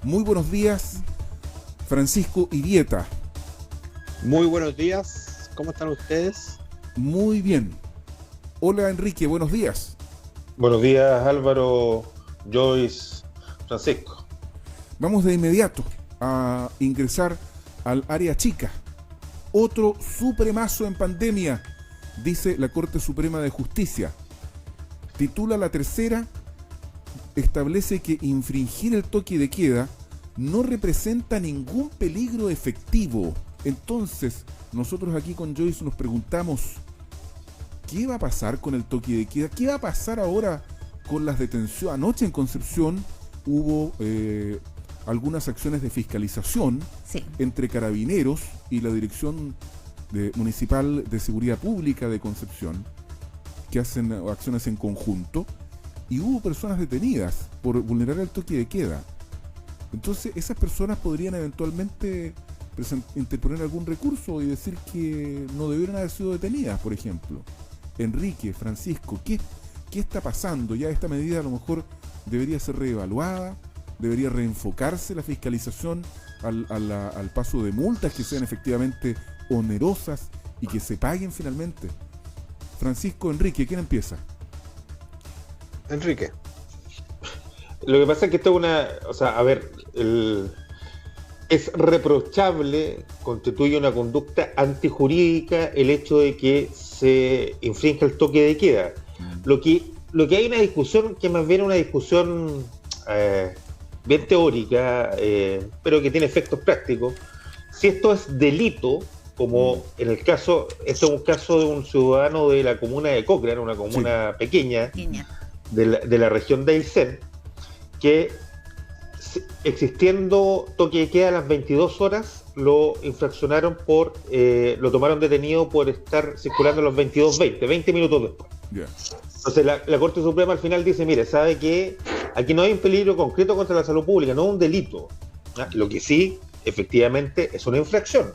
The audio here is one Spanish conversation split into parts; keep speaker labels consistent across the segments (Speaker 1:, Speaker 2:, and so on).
Speaker 1: Muy buenos días, Francisco Irieta.
Speaker 2: Muy buenos días, ¿cómo están ustedes?
Speaker 1: Muy bien. Hola Enrique, buenos días.
Speaker 2: Buenos días Álvaro, Joyce, Francisco.
Speaker 1: Vamos de inmediato a ingresar al área chica. Otro supremazo en pandemia, dice la Corte Suprema de Justicia. Titula la tercera, establece que infringir el toque de queda no representa ningún peligro efectivo. Entonces, nosotros aquí con Joyce nos preguntamos, ¿qué va a pasar con el toque de queda? ¿Qué va a pasar ahora con las detenciones? Anoche en Concepción hubo algunas acciones de fiscalización entre carabineros y la Dirección Municipal de Seguridad Pública de Concepción, que hacen acciones en conjunto, y hubo personas detenidas por vulnerar el toque de queda. Entonces esas personas podrían eventualmente interponer algún recurso y decir que no debieron haber sido detenidas, por ejemplo. Enrique, Francisco, ¿qué está pasando? Ya esta medida a lo mejor debería ser reevaluada, debería reenfocarse la fiscalización al paso de multas que sean efectivamente onerosas y que se paguen finalmente. Francisco, Enrique, ¿quién empieza?
Speaker 2: Enrique. Lo que pasa es que esto es una... O sea, a ver, es reprochable, constituye una conducta antijurídica el hecho de que se infrinja el toque de queda. Lo que hay una discusión que más bien es una discusión bien teórica, pero que tiene efectos prácticos. Si esto es delito, como en el caso, esto es un caso de un ciudadano de la comuna de Cochrane, una comuna pequeña de la región de Aysén, que existiendo toque de queda a las 22 horas, lo infraccionaron lo tomaron detenido por estar circulando a los 20 minutos después.
Speaker 1: Yeah.
Speaker 2: Entonces la Corte Suprema al final dice, mire, ¿sabe qué? Aquí no hay un peligro concreto contra la salud pública, no es un delito. ¿Ah? Lo que sí, efectivamente, es una infracción.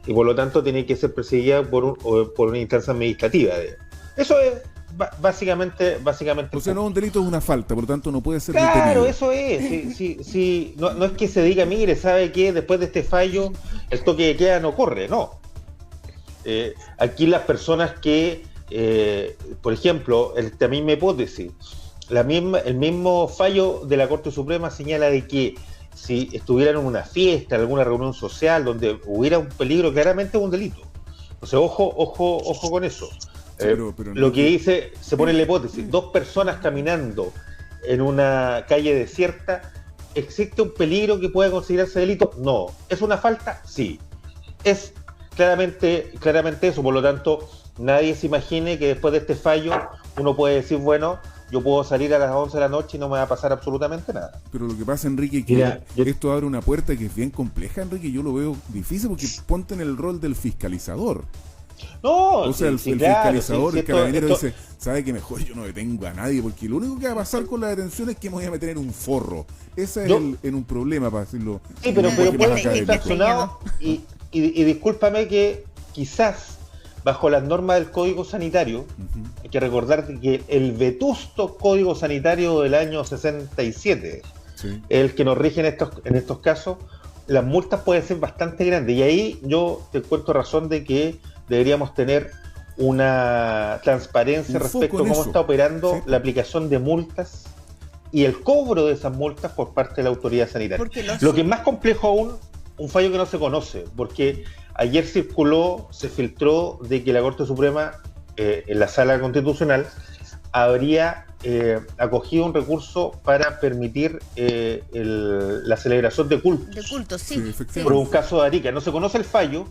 Speaker 2: Y por lo tanto tiene que ser perseguida por una instancia administrativa. Eso es básicamente. O
Speaker 1: sea, no es un delito, es una falta, por lo tanto no puede ser
Speaker 2: detenido. Claro,
Speaker 1: detenido.
Speaker 2: eso es. Sí, no es que se diga, mire, ¿sabe qué? Después de este fallo, el toque de queda no corre, no. Aquí las personas que, por ejemplo, esta misma hipótesis, el mismo fallo de la Corte Suprema señala de que si estuvieran en una fiesta, en alguna reunión social donde hubiera un peligro, claramente es un delito. Entonces, ojo con eso. Pero lo que dice, se pone en la hipótesis, 2 personas caminando en una calle desierta, ¿existe un peligro que pueda considerarse delito? No. ¿Es una falta? Sí. Es claramente eso, por lo tanto, nadie se imagine que después de este fallo uno puede decir, bueno, yo puedo salir a las 11 de la noche y no me va a pasar absolutamente nada.
Speaker 1: Pero lo que pasa, Enrique, que esto abre una puerta que es bien compleja, Enrique, yo lo veo difícil porque ponte en el rol del fiscalizador.
Speaker 2: No,
Speaker 1: o sea, el fiscalizador, el carabinero dice, sabe que mejor yo no detengo a nadie porque lo único que va a pasar con la detención es que me voy a meter en un forro. Ese es en un problema, para decirlo.
Speaker 2: Sí, pero puede ser infraccionado y discúlpame que quizás bajo las normas del Código Sanitario, hay que recordar que el vetusto Código Sanitario del año 67, el que nos rige en estos casos, las multas pueden ser bastante grandes. Y ahí yo te encuentro razón de que deberíamos tener una transparencia respecto a cómo está operando la aplicación de multas y el cobro de esas multas por parte de la autoridad sanitaria. Lo que es más complejo aún, un fallo que no se conoce, porque ayer se filtró de que la Corte Suprema, en la Sala Constitucional, habría acogido un recurso para permitir la celebración de cultos.
Speaker 3: De cultos, sí.
Speaker 2: Por un caso de Arica. No se conoce el fallo,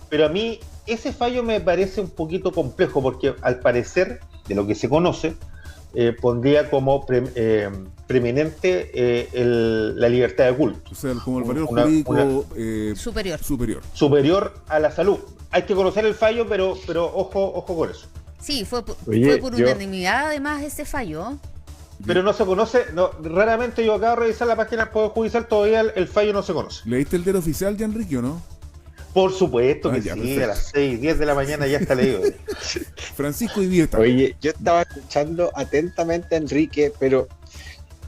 Speaker 2: pero a mí ese fallo me parece un poquito complejo, porque al parecer, de lo que se conoce, pondría como preeminente la libertad de culto.
Speaker 1: O sea, como el valor jurídico
Speaker 2: superior a la salud. Hay que conocer el fallo, pero ojo con eso.
Speaker 3: Sí, fue por unanimidad además ese fallo.
Speaker 2: Pero no se conoce, raramente yo acabo de revisar la página del Poder Judicial, todavía el fallo no se conoce.
Speaker 1: ¿Leíste el del oficial, ya, Enrique, o no?
Speaker 2: Por supuesto que
Speaker 1: ya,
Speaker 2: sí,
Speaker 1: perfecto.
Speaker 2: A las 6, 10 de la mañana ya está leído.
Speaker 1: Francisco Irieta.
Speaker 4: Oye, yo estaba escuchando atentamente a Enrique, pero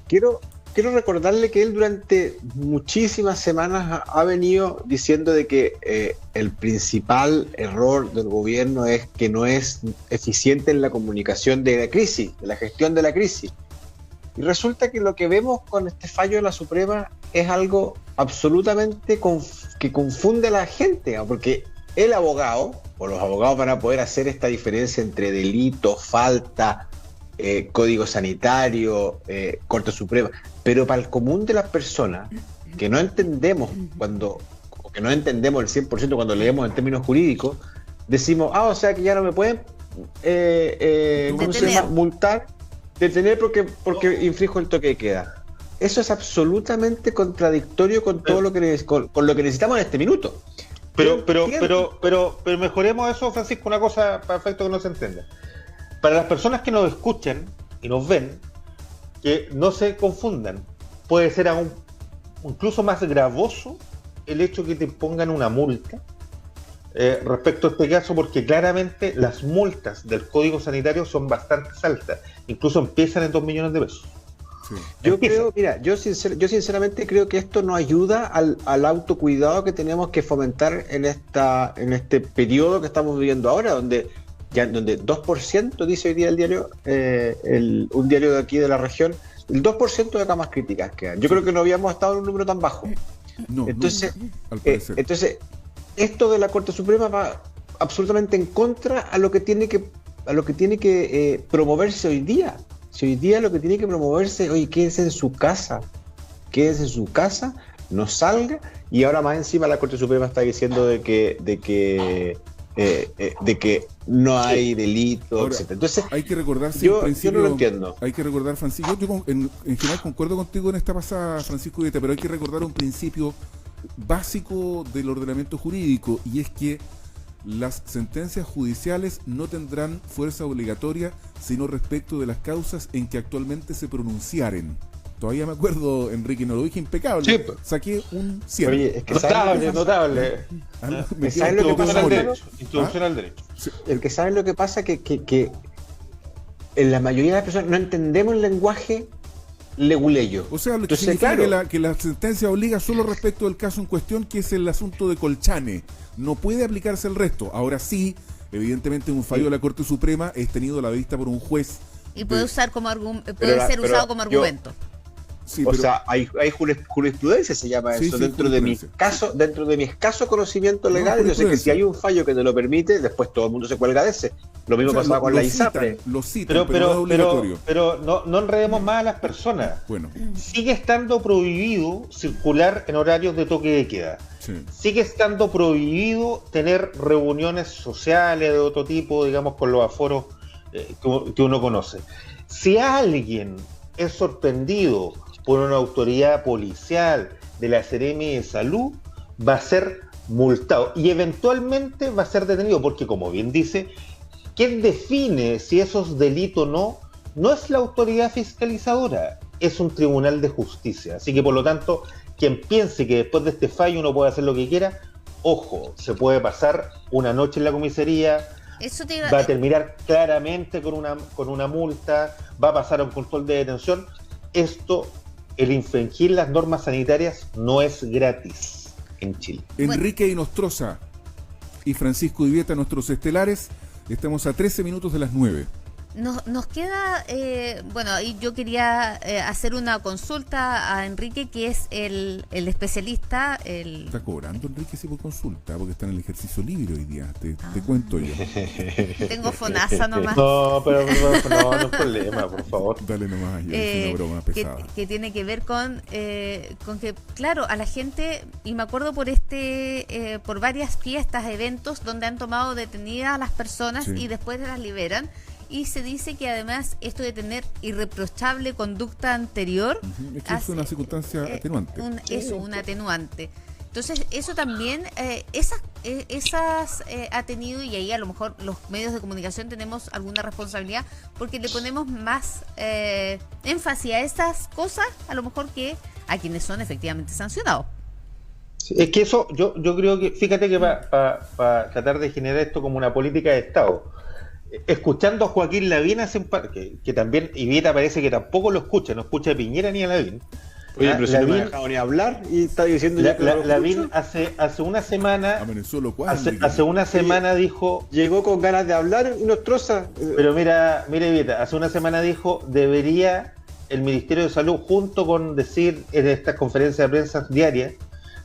Speaker 4: quiero quiero recordarle que él durante muchísimas semanas ha venido diciendo de que el principal error del gobierno es que no es eficiente en la comunicación de la crisis, de la gestión de la crisis. Y resulta que lo que vemos con este fallo de la Suprema es algo absolutamente que confunde a la gente, ¿no? Porque el abogado, o los abogados van a poder hacer esta diferencia entre delito, falta, código sanitario, Corte Suprema, pero para el común de las personas que no entendemos que no entendemos el 100% cuando leemos en términos jurídicos, decimos, o sea que ya no me pueden ¿cómo se llama? Multar, detener porque infrinjo el toque de queda. Eso es absolutamente contradictorio con todo lo que con lo que necesitamos en este minuto.
Speaker 2: Pero mejoremos eso, Francisco, una cosa para efecto que no se entienda. Para las personas que nos escuchan y nos ven, que no se confundan, puede ser aún incluso más gravoso el hecho que te pongan una multa respecto a este caso, porque claramente las multas del Código Sanitario son bastante altas, incluso empiezan en 2 millones de pesos.
Speaker 4: Sí. Yo sinceramente creo que esto no ayuda al autocuidado que tenemos que fomentar en este periodo que estamos viviendo ahora, donde 2%, dice hoy día el diario, un diario de aquí de la región, el 2% de camas críticas quedan. Yo creo que no habíamos estado en un número tan bajo. Entonces, esto de la Corte Suprema va absolutamente en contra a lo que tiene que promoverse hoy día. Si hoy día lo que tiene que promoverse, oye, quédese en su casa, no salga, y ahora más encima la Corte Suprema está diciendo de que no hay delito,
Speaker 1: ahora,
Speaker 4: etc. Entonces,
Speaker 1: hay que recordar,
Speaker 4: yo no lo entiendo.
Speaker 1: Hay que recordar, Francisco, yo en general concuerdo contigo en esta pasada, Francisco Vieta, pero hay que recordar un principio básico del ordenamiento jurídico, y es que las sentencias judiciales no tendrán fuerza obligatoria sino respecto de las causas en que actualmente se pronunciaren. Todavía me acuerdo, Enrique, no lo dije impecable.
Speaker 2: Sí.
Speaker 1: Saqué un 100.
Speaker 4: Oye, es que
Speaker 2: notable.
Speaker 4: ¿Sabes lo que pasa?
Speaker 2: Introducción al derecho.
Speaker 1: Sí.
Speaker 4: El que sabe lo que pasa que en la mayoría de las personas no entendemos el lenguaje leguleyo.
Speaker 1: O sea, lo que
Speaker 4: Entonces,
Speaker 1: significa
Speaker 4: claro,
Speaker 1: que la sentencia obliga solo respecto del caso en cuestión, que es el asunto de Colchane. No puede aplicarse el resto. Ahora sí, evidentemente un fallo de la Corte Suprema es tenido a la vista por un juez.
Speaker 3: Y puede ser usado como argumento.
Speaker 1: Sí,
Speaker 4: o sea, hay jurisprudencia, se llama eso, dentro de mi escaso conocimiento legal. Yo sé que si hay un fallo que te lo permite, después todo el mundo se cuelga de ese. Lo mismo pasaba con la ISAPRE.
Speaker 1: Lo citan, pero no es obligatorio.
Speaker 2: Pero no enredemos más a las personas.
Speaker 1: Bueno.
Speaker 2: Sigue estando prohibido circular en horarios de toque de queda.
Speaker 1: Sí.
Speaker 2: Sigue estando prohibido tener reuniones sociales de otro tipo, digamos, con los aforos que uno conoce. Si alguien es sorprendido por una autoridad policial de la Seremi de Salud, va a ser multado y eventualmente va a ser detenido, porque como bien dice, ¿quién define si eso es delito o no? No es la autoridad fiscalizadora, es un tribunal de justicia. Así que por lo tanto, quien piense que después de este fallo uno puede hacer lo que quiera, ojo, se puede pasar una noche en la comisaría, va a terminar claramente con una multa, va a pasar a un control de detención. Esto, el infringir las normas sanitarias, no es gratis en Chile.
Speaker 1: Enrique Inostroza y Francisco Vieta, nuestros estelares, estamos a 13 minutos de las 9.
Speaker 3: Nos queda, y yo quería hacer una consulta a Enrique, que es el especialista.
Speaker 1: Está cobrando Enrique si por consulta, porque está en el ejercicio libre hoy día, te cuento yo.
Speaker 3: Tengo FONASA nomás.
Speaker 2: No, pero no es problema, por favor.
Speaker 1: Dale nomás, yo es una broma pesada.
Speaker 3: Que tiene que ver con que, claro, a la gente, y me acuerdo por varias fiestas, eventos, donde han tomado detenidas a las personas, sí, y después las liberan. Y se dice que además esto de tener irreprochable conducta anterior
Speaker 1: es que es una circunstancia atenuante.
Speaker 3: Una atenuante. Entonces eso también, esas ha tenido, y ahí a lo mejor los medios de comunicación tenemos alguna responsabilidad, porque le ponemos más énfasis a esas cosas, a lo mejor, que a quienes son efectivamente sancionados.
Speaker 2: Sí, es que eso, yo creo que, fíjate que para tratar de generar esto como una política de Estado, escuchando a Joaquín Lavín que también, y Vieta parece que tampoco lo escucha, no escucha a Piñera ni a Lavín.
Speaker 4: Oye, pero si no me
Speaker 2: Lavín,
Speaker 4: ha dejado ni hablar y está diciendo ya que no lo
Speaker 2: Lavín
Speaker 4: escucho.
Speaker 2: hace una semana, hace una semana dijo,
Speaker 4: Llegó con ganas de hablar y nos troza.
Speaker 2: pero mira, Vieta, hace una semana dijo, debería el Ministerio de Salud, junto con decir en estas conferencias de prensa diarias,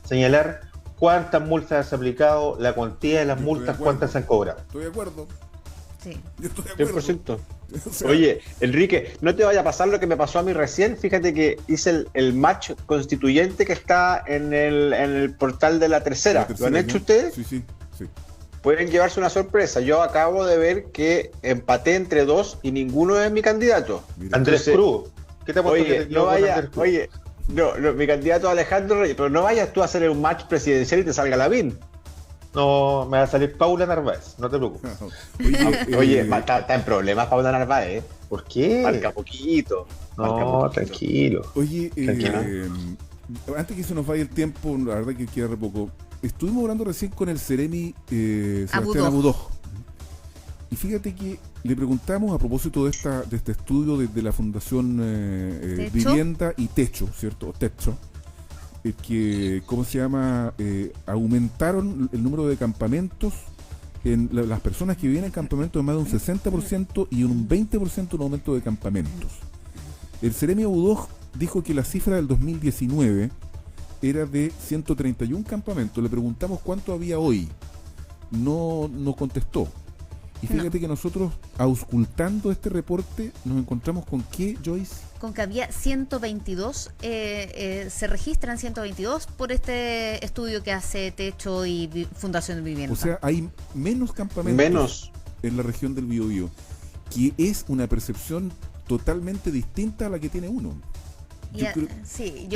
Speaker 2: señalar cuántas multas se han aplicado, la cuantía de las multas, cuántas se han cobrado.
Speaker 1: Estoy de acuerdo.
Speaker 3: Sí.
Speaker 1: Yo estoy de acuerdo.
Speaker 4: 100%.
Speaker 1: O sea,
Speaker 4: Oye, Enrique, no te vaya a pasar lo que me pasó a mí recién. Fíjate que hice el match constituyente que está en el portal de la tercera. ¿Lo han hecho
Speaker 1: ¿no?
Speaker 4: ustedes?
Speaker 1: Sí.
Speaker 4: Pueden llevarse una sorpresa. Yo acabo de ver que empaté entre dos y ninguno es mi candidato.
Speaker 1: Mira.
Speaker 2: Andrés
Speaker 4: Entonces,
Speaker 2: Cruz, ¿qué te ha puesto que
Speaker 4: Oye,
Speaker 2: te
Speaker 4: no
Speaker 2: quedó con
Speaker 4: vaya,
Speaker 2: Andrés Cruz?
Speaker 4: oye, no, mi candidato es Alejandro Reyes, pero no vayas tú a hacer un match presidencial y te salga Lavín.
Speaker 2: No, me va a salir Paula Narváez, no te preocupes.
Speaker 4: Oye, está en problemas Paula Narváez, ¿eh?
Speaker 2: ¿Por qué?
Speaker 4: Marca poquito. marca
Speaker 2: No,
Speaker 4: poquito.
Speaker 2: tranquilo.
Speaker 1: Oye,
Speaker 4: Tranquila.
Speaker 1: antes que se nos vaya el tiempo, la verdad que queda re poco. Estuvimos hablando recién con el Ceremi Sebastián Abudoj. Y fíjate que le preguntamos a propósito de este estudio de la Fundación Vivienda y Techo, ¿cierto? O Techo. Que, ¿cómo se llama? Aumentaron el número de campamentos en las personas que viven en campamentos de más de un 60% y un 20% un aumento de campamentos. El Ceremi Abudoj dijo que la cifra del 2019 era de 131 campamentos. Le preguntamos cuánto había hoy. No contestó. Y fíjate que nosotros, auscultando este reporte, nos encontramos con ¿qué, Joyce?
Speaker 3: Con que había 122, se registran 122 por este estudio que hace Techo y Fundación de Vivienda.
Speaker 1: O sea, hay menos campamentos en la región del Biobío, que es una percepción totalmente distinta a la que tiene uno. Yo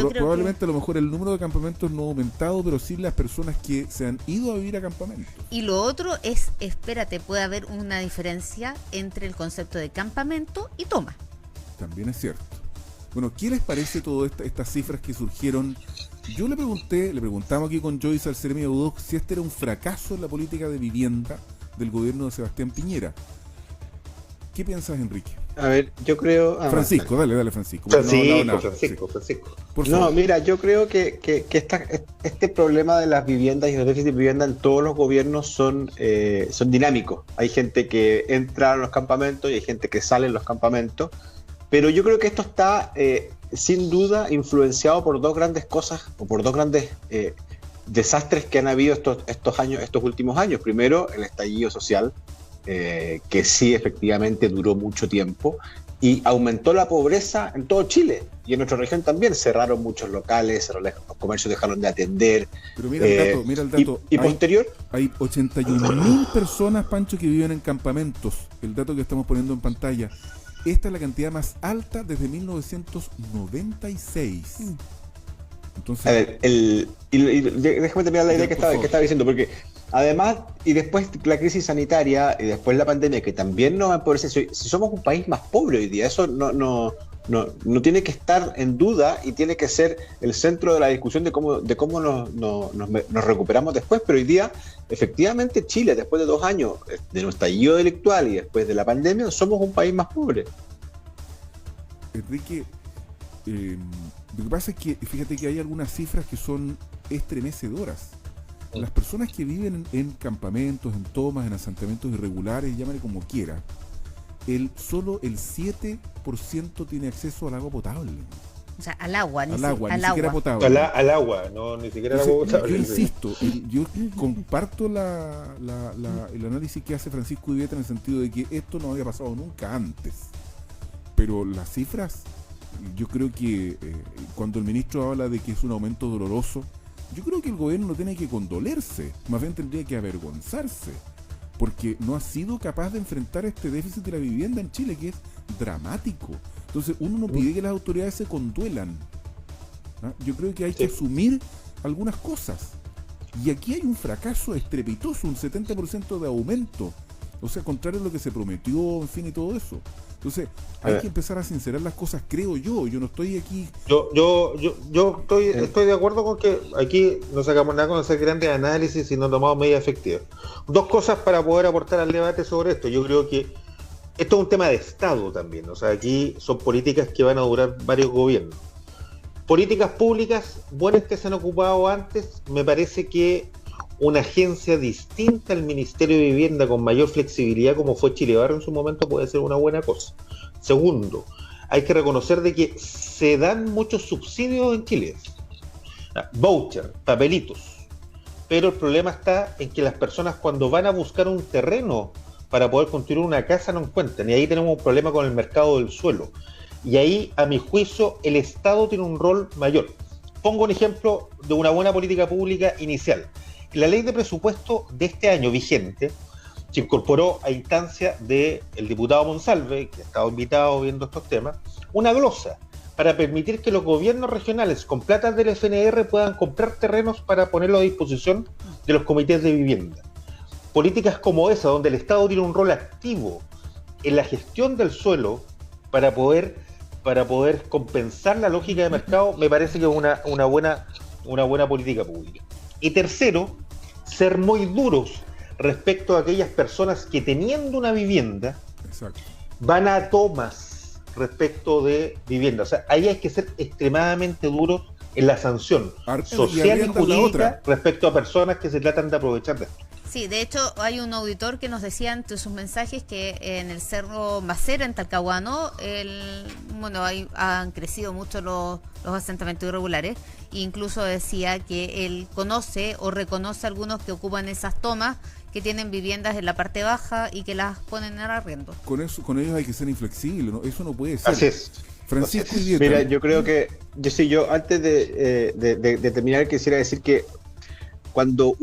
Speaker 1: creo probablemente a lo mejor el número de campamentos no ha aumentado, pero sí las personas que se han ido a vivir a campamentos.
Speaker 3: Y lo otro es, espérate, puede haber una diferencia entre el concepto de campamento y toma.
Speaker 1: También es cierto. Bueno, ¿qué les parece todas estas cifras que surgieron? Yo le preguntamos aquí con Joyce al Ceremi Abudoj si este era un fracaso en la política de vivienda del gobierno de Sebastián Piñera. ¿Qué piensas, Enrique?
Speaker 4: A ver, yo creo...
Speaker 1: Francisco, dale Francisco.
Speaker 2: Francisco.
Speaker 1: Por favor.
Speaker 4: No, mira, yo creo que este problema de las viviendas y los déficits de vivienda en todos los gobiernos son dinámicos. Hay gente que entra a los campamentos y hay gente que sale en los campamentos, pero yo creo que esto está sin duda influenciado por dos grandes cosas o por dos grandes desastres que han habido estos últimos años. Primero, el estallido social, que sí efectivamente duró mucho tiempo y aumentó la pobreza en todo Chile y en nuestra región también. Cerraron muchos locales, los comercios dejaron de atender.
Speaker 1: Pero mira el dato.
Speaker 4: Y posterior,
Speaker 1: hay 81.000 personas, Pancho, que viven en campamentos. El dato que estamos poniendo en pantalla. Esta es la cantidad más alta desde 1996. Entonces,
Speaker 4: a ver, déjame terminar la idea que estaba diciendo, porque además, y después la crisis sanitaria y después la pandemia, que también nos empobrece. Si somos un país más pobre hoy día, eso no tiene que estar en duda y tiene que ser el centro de la discusión de cómo nos recuperamos después. Pero hoy día, efectivamente, Chile, después de 2 años de nuestro estallido delictual y después de la pandemia, somos un país más pobre.
Speaker 1: Enrique, lo que pasa es que fíjate que hay algunas cifras que son estremecedoras. Las personas que viven en campamentos, en tomas, en asentamientos irregulares, llámale como quiera, solo el 7% tiene acceso al agua potable.
Speaker 3: O sea, al agua,
Speaker 1: ni siquiera potable.
Speaker 2: Al agua, no, ni siquiera al agua potable.
Speaker 1: Yo insisto, yo comparto el análisis que hace Francisco Ubieta en el sentido de que esto no había pasado nunca antes. Pero las cifras, yo creo que cuando el ministro habla de que es un aumento doloroso, yo creo que el gobierno no tiene que condolerse, más bien tendría que avergonzarse, porque no ha sido capaz de enfrentar este déficit de la vivienda en Chile, que es dramático. Entonces uno no pide que las autoridades se conduelan. Yo creo que hay que asumir algunas cosas. Y aquí hay un fracaso estrepitoso, un 70% de aumento. O sea, contrario a lo que se prometió, en fin, y todo eso. Entonces, hay que empezar a sincerar las cosas, creo yo. Yo no estoy aquí.
Speaker 2: Yo estoy de acuerdo con que aquí no sacamos nada con hacer grandes análisis y no tomamos medidas efectivas. Dos cosas para poder aportar al debate sobre esto. Yo creo que esto es un tema de Estado también. O sea, aquí son políticas que van a durar varios gobiernos. Políticas públicas buenas que se han ocupado antes, me parece que una agencia distinta al Ministerio de Vivienda con mayor flexibilidad como fue Chile Barrio en su momento puede ser una buena cosa. Segundo, hay que reconocer de que se dan muchos subsidios en Chile, voucher, papelitos, pero el problema está en que las personas cuando van a buscar un terreno para poder construir una casa no encuentran, y ahí tenemos un problema con el mercado del suelo. Y ahí, a mi juicio, el Estado tiene un rol mayor. Pongo un ejemplo de una buena política pública inicial. En la ley de presupuesto de este año vigente, se incorporó a instancia del diputado Monsalve, que ha estado invitado viendo estos temas, una glosa para permitir que los gobiernos regionales con plata del FNR puedan comprar terrenos para ponerlo a disposición de los comités de vivienda. Políticas como esa, donde el Estado tiene un rol activo en la gestión del suelo para poder compensar la lógica de mercado, me parece que es una buena política pública. Y tercero, ser muy duros respecto a aquellas personas que teniendo una vivienda,
Speaker 1: Exacto,
Speaker 2: van a tomas respecto de vivienda. O sea, ahí hay que ser extremadamente duros en la sanción social y jurídica respecto a personas que se tratan de aprovechar de esto.
Speaker 3: Sí, de hecho hay un auditor que nos decía entre sus mensajes que en el Cerro Macera, en Talcahuano, han crecido mucho los asentamientos irregulares, e incluso decía que él conoce o reconoce a algunos que ocupan esas tomas, que tienen viviendas en la parte baja y que las ponen en arriendo.
Speaker 1: Con ellos hay que ser inflexible, ¿no? Eso no puede ser.
Speaker 2: Así es.
Speaker 1: Francisco Idieta.
Speaker 4: Mira, yo creo que, yo antes de terminar quisiera decir que cuando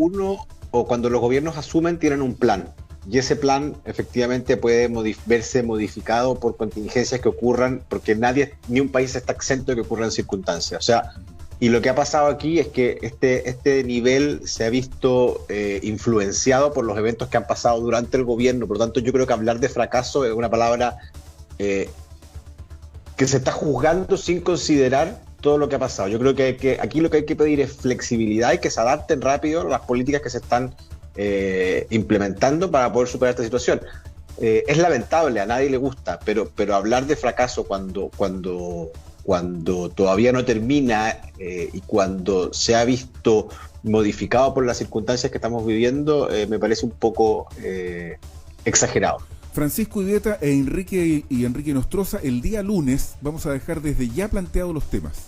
Speaker 4: los gobiernos asumen, tienen un plan. Y ese plan efectivamente puede verse modificado por contingencias que ocurran, porque ni un país está exento de que ocurran circunstancias. O sea, y lo que ha pasado aquí es que este nivel se ha visto influenciado por los eventos que han pasado durante el gobierno. Por lo tanto, yo creo que hablar de fracaso es una palabra que se está juzgando sin considerar todo lo que ha pasado. Yo creo que aquí lo que hay que pedir es flexibilidad y que se adapten rápido las políticas que se están implementando para poder superar esta situación. Es lamentable, a nadie le gusta, pero hablar de fracaso cuando todavía no termina y cuando se ha visto modificado por las circunstancias que estamos viviendo, me parece un poco exagerado.
Speaker 1: Francisco Idieta e Enrique Nostroza, el día lunes vamos a dejar desde ya planteados los temas.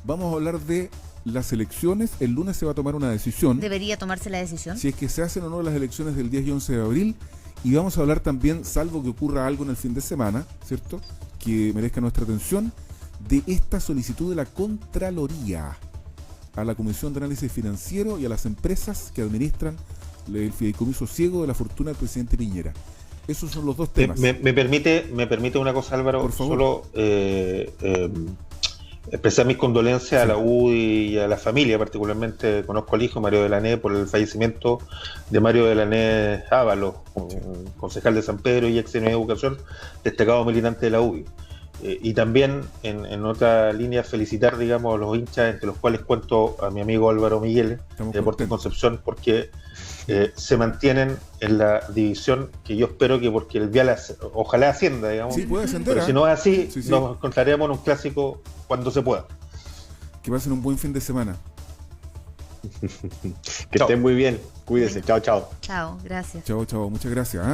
Speaker 1: Vamos a hablar de las elecciones. El lunes se va a tomar una decisión.
Speaker 3: ¿Debería tomarse la decisión?
Speaker 1: Si es que se hacen o no las elecciones del 10 y 11 de abril. Y vamos a hablar también, salvo que ocurra algo en el fin de semana, ¿cierto?, que merezca nuestra atención, de esta solicitud de la Contraloría a la Comisión de Análisis Financiero y a las empresas que administran el fideicomiso ciego de la fortuna del presidente Piñera. Esos son los dos temas.
Speaker 2: ¿Me permite una cosa, Álvaro?
Speaker 1: Por favor.
Speaker 2: Solo expresar mis condolencias a la UDI y a la familia, particularmente conozco al hijo Mario Delané por el fallecimiento de Mario Delané Ábalos, concejal de San Pedro y ex de Educación, destacado militante de la UDI. Y también en otra línea felicitar, digamos, a los hinchas, entre los cuales cuento a mi amigo Álvaro Miguel de Deportes Concepción, porque se mantienen en la división que yo espero que, porque el Vial ojalá ascienda, digamos.
Speaker 1: Sí, puede ascender,
Speaker 2: pero si no es así,
Speaker 1: sí.
Speaker 2: Nos encontraremos en un clásico cuando se pueda.
Speaker 1: Que pasen un buen fin de semana.
Speaker 4: Que estén muy bien, cuídense, chao.
Speaker 3: Chao, gracias.
Speaker 1: Chao, muchas gracias.